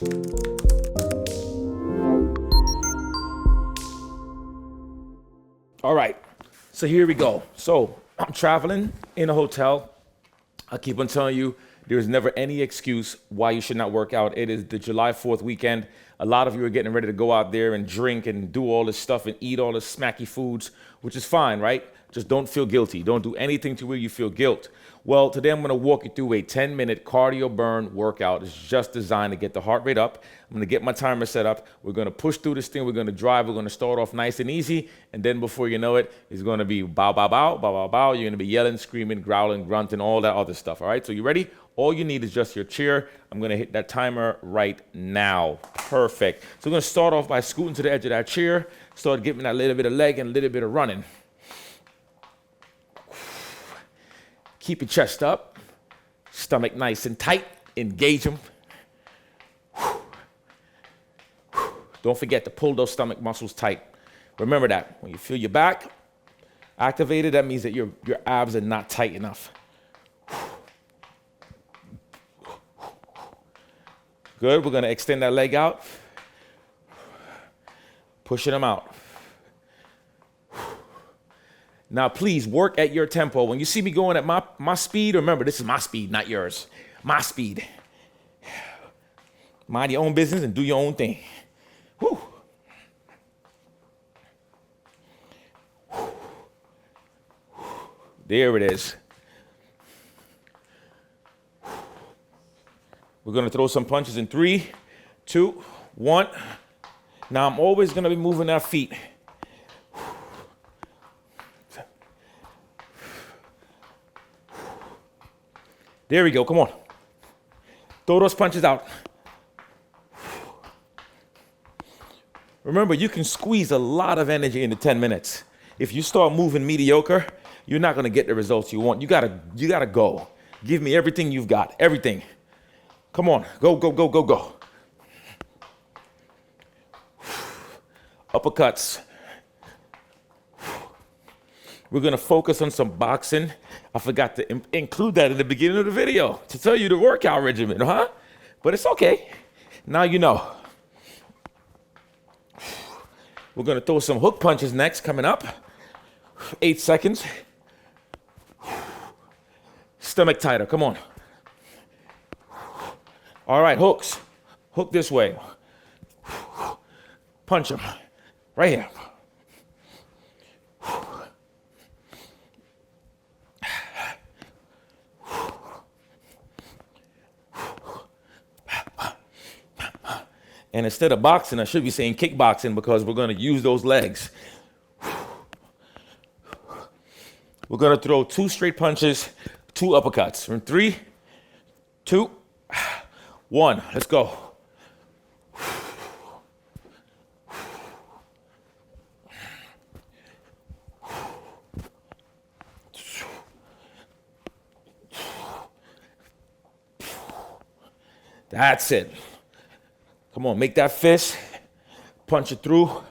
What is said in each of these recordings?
All right, so here we go. So I'm traveling in a hotel. I keep on telling you, there's never any excuse why you should not work out. It is the July 4th weekend. A lot of you are getting ready to go out there and drink and do all this stuff and eat all this smacky foods, which is fine, right? Just don't feel guilty. Don't do anything to where you feel guilt. Well, today I'm gonna walk you through a 10-minute cardio burn workout. It's just designed to get the heart rate up. I'm gonna get my timer set up. We're gonna push through this thing. We're gonna drive. We're gonna start off nice and easy. And then before you know it, it's gonna be bow, bow, bow, bow, bow, bow. You're gonna be yelling, screaming, growling, grunting, all that other stuff, all right? So you ready? All you need is just your chair. I'm gonna hit that timer right now. Perfect. So we're gonna start off by scooting to the edge of that chair. Start giving that little bit of leg and a little bit of running. Keep your chest up, stomach nice and tight, engage them. Don't forget to pull those stomach muscles tight. Remember that, when you feel your back activated, that means that your abs are not tight enough. Good, we're gonna extend that leg out, pushing them out. Now, please work at your tempo. When you see me going at my speed, remember, this is my speed, not yours. My speed. Mind your own business and do your own thing. Whew. There it is. We're gonna throw some punches in 3, 2, 1. Now, I'm always gonna be moving our feet. There we go, come on. Throw those punches out. Remember, you can squeeze a lot of energy into 10 minutes. If you start moving mediocre, you're not gonna get the results you want. You gotta go. Give me everything you've got, everything. Come on, go, go, go, go, go. Uppercuts. We're gonna focus on some boxing. I forgot to include that in the beginning of the video to tell you the workout regimen, huh? But it's okay. Now you know. We're gonna throw some hook punches next, coming up. 8 seconds. Stomach tighter, come on. All right, hooks. Hook this way. Punch them. Right here. And instead of boxing, I should be saying kickboxing because we're gonna use those legs. We're gonna throw 2 straight punches, 2 uppercuts. In 3, 2, 1, let's go. That's it. Come on, make that fist, punch it through.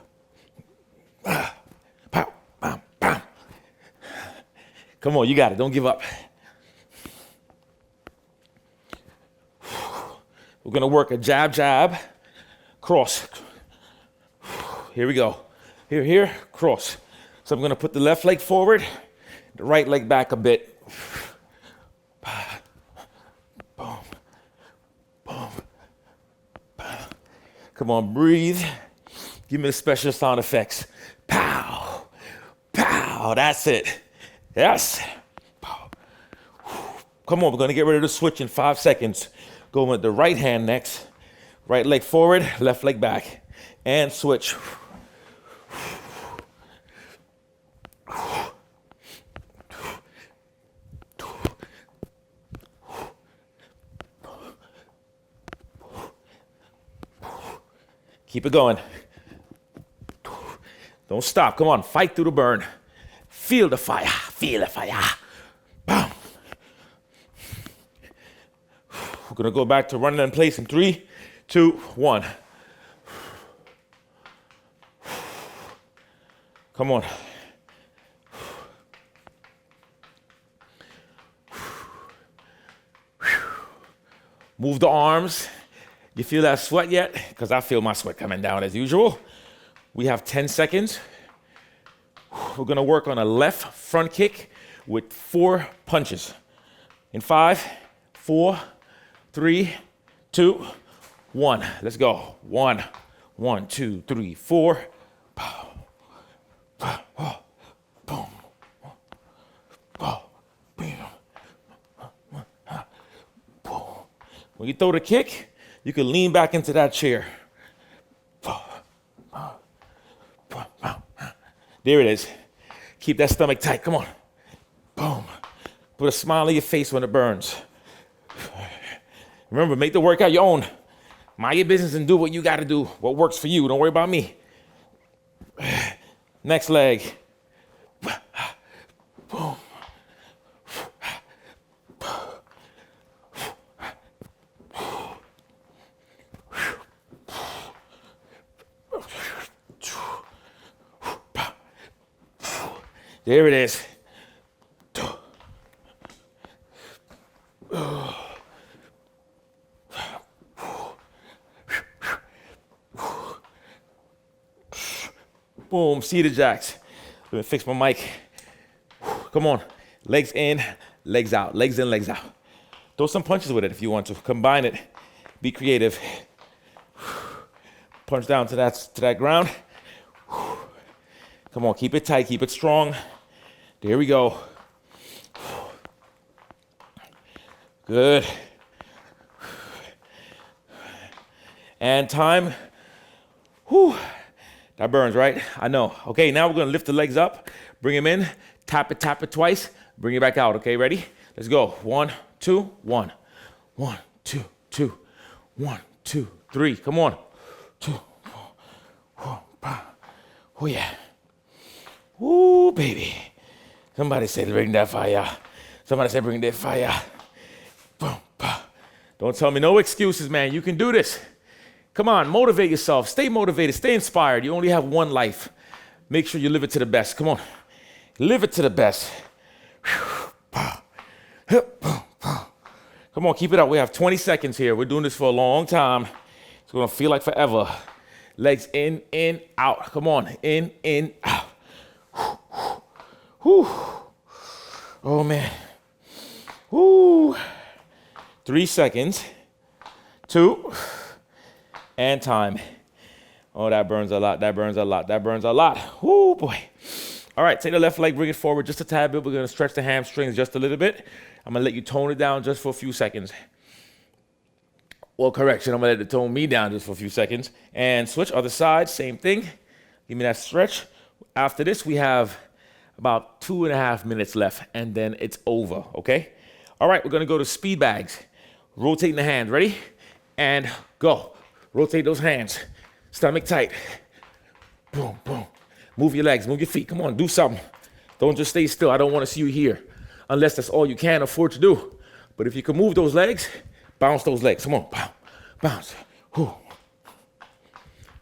Pow, bam, bam. Come on, you got it, don't give up. We're gonna work a jab, jab, cross. Here we go. Here, here, cross. So I'm gonna put the left leg forward, the right leg back a bit. Boom, boom. Come on, breathe. Give me the special sound effects. Pow, pow, that's it. Yes. Pow. Come on, we're gonna get ready to switch in 5 seconds. Go with the right hand next. Right leg forward, left leg back. And switch. Keep it going. Don't stop. Come on, fight through the burn. Feel the fire. Feel the fire. Boom. We're gonna go back to running in place in 3, 2, 1. Come on. Move the arms. You feel that sweat yet? Because I feel my sweat coming down as usual. We have 10 seconds. We're gonna work on a left front kick with 4 punches. In 5, 4, 3, 2, 1. Let's go. 1, 1, 2, 3, 4. When you throw the kick, you can lean back into that chair. There it is. Keep that stomach tight. Come on. Boom. Put a smile on your face when it burns. Remember, make the workout your own. Mind your business and do what you got to do. What works for you. Don't worry about me. Next leg. Boom. There it is. Boom, seated jacks. Let me fix my mic. Come on, legs in, legs out, legs in, legs out. Throw some punches with it if you want to. Combine it, be creative. Punch down to that ground. Come on, keep it tight, keep it strong. There we go. Good. And time. Whew. That burns, right? I know. Okay, now we're gonna lift the legs up, bring them in, tap it twice, bring it back out. Okay, ready? Let's go. 1, 2, 1. 1, 2, 2. 1, 2, 3. Come on. 2, 4, 5. Oh yeah. Ooh, baby. Somebody said bring that fire. Somebody said bring that fire. Boom, boom. Don't tell me no excuses, man. You can do this. Come on, motivate yourself. Stay motivated. Stay inspired. You only have one life. Make sure you live it to the best. Come on. Live it to the best. Come on, keep it up. We have 20 seconds here. We're doing this for a long time. It's going to feel like forever. Legs in, out. Come on. In, out. Whew. Oh, man. Whew. 3 seconds. 2. And time. Oh, that burns a lot. That burns a lot. That burns a lot. Whoo, boy. All right, take the left leg, bring it forward just a tad bit. We're going to stretch the hamstrings just a little bit. I'm going to let you tone it down just for a few seconds. Well, correction, I'm going to let it tone me down just for a few seconds. And switch, other side, same thing. Give me that stretch. After this, we have about 2.5 minutes left, and then it's over, okay? All right, we're going to go to speed bags. Rotating the hands. Ready? And go. Rotate those hands. Stomach tight. Boom, boom. Move your legs, move your feet. Come on, do something. Don't just stay still. I don't want to see you here unless that's all you can afford to do. But if you can move those legs, bounce those legs. Come on, bounce, bounce. Whew.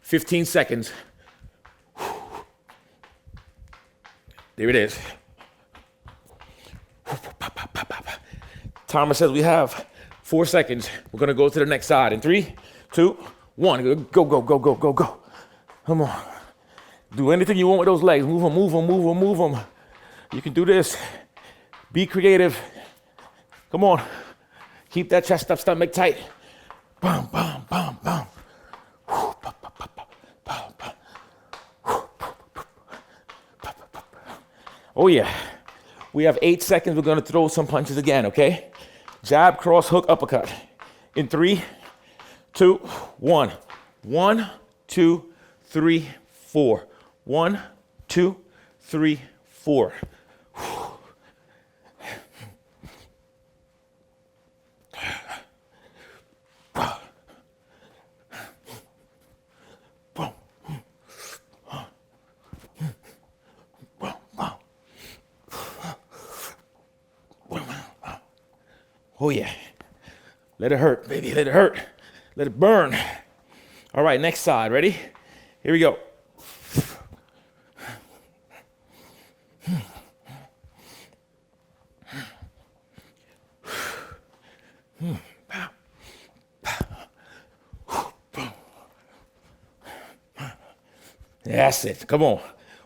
15 seconds. Whew. There it is. Timer says we have 4 seconds. We're going to go to the next side in 3, 2, 1. Go, go, go, go, go, go. Come on. Do anything you want with those legs. Move them, move them, move them, move them. You can do this. Be creative. Come on. Keep that chest up, stomach tight. Bam, bam, bam, bam. Oh, yeah. We have 8 seconds. We're going to throw some punches again, okay? Jab, cross, hook, uppercut. In 3, 2, 1. 1, 2, 3, 4. 1, 2, 3, 4. Oh yeah. Let it hurt, baby. Let it hurt. Let it burn. All right, next side. Ready? Here we go. That's it. Come on.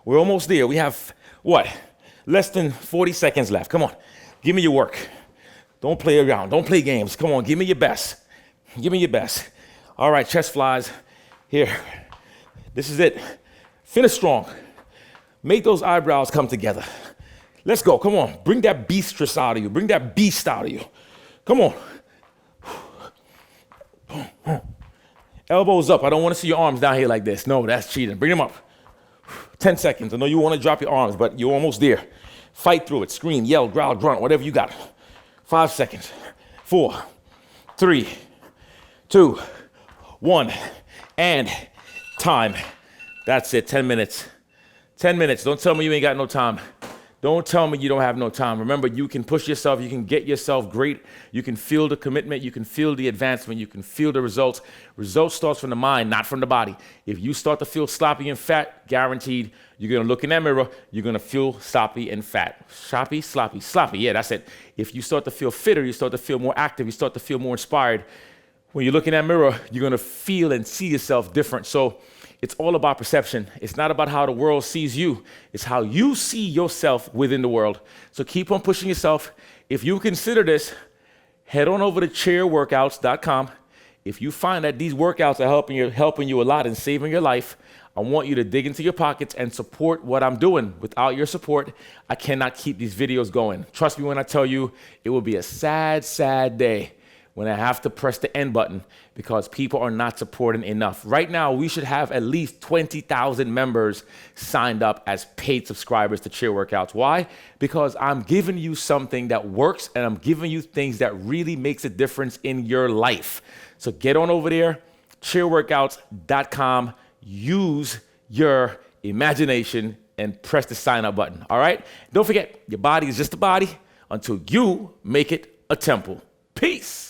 We're almost there. We have, what? Less than 40 seconds left. Come on. Give me your work. Don't play around. Don't play games. Come on. Give me your best. Give me your best. All right, chest flies. Here. This is it. Finish strong. Make those eyebrows come together. Let's go. Come on. Bring that beastress out of you. Bring that beast out of you. Come on. Elbows up. I don't want to see your arms down here like this. No, that's cheating. Bring them up. 10 seconds. I know you want to drop your arms, but you're almost there. Fight through it. Scream, yell, growl, grunt, whatever you got. 5 seconds. 4, 3, 2, 1, and time. That's it. 10 minutes. 10 minutes. Don't tell me you ain't got no time. Don't tell me you don't have no time. Remember, you can push yourself. You can get yourself great. You can feel the commitment. You can feel the advancement. You can feel the results. Results starts from the mind, not from the body. If you start to feel sloppy and fat, guaranteed, you're going to look in that mirror. You're going to feel sloppy and fat. Sloppy, sloppy, sloppy. Yeah, that's it. If you start to feel fitter, you start to feel more active. You start to feel more inspired. When you look in that mirror, you're going to feel and see yourself different. So it's all about perception. It's not about how the world sees you. It's how you see yourself within the world. So keep on pushing yourself. If you consider this, head on over to chairworkouts.com. If you find that these workouts are helping you a lot and saving your life, I want you to dig into your pockets and support what I'm doing. Without your support, I cannot keep these videos going. Trust me when I tell you, it will be a sad, sad day when I have to press the end button because people are not supporting enough. Right now, we should have at least 20,000 members signed up as paid subscribers to Cheer Workouts. Why? Because I'm giving you something that works and I'm giving you things that really makes a difference in your life. So get on over there, chairworkouts.com, use your imagination and press the sign up button, all right? Don't forget, your body is just a body until you make it a temple. Peace.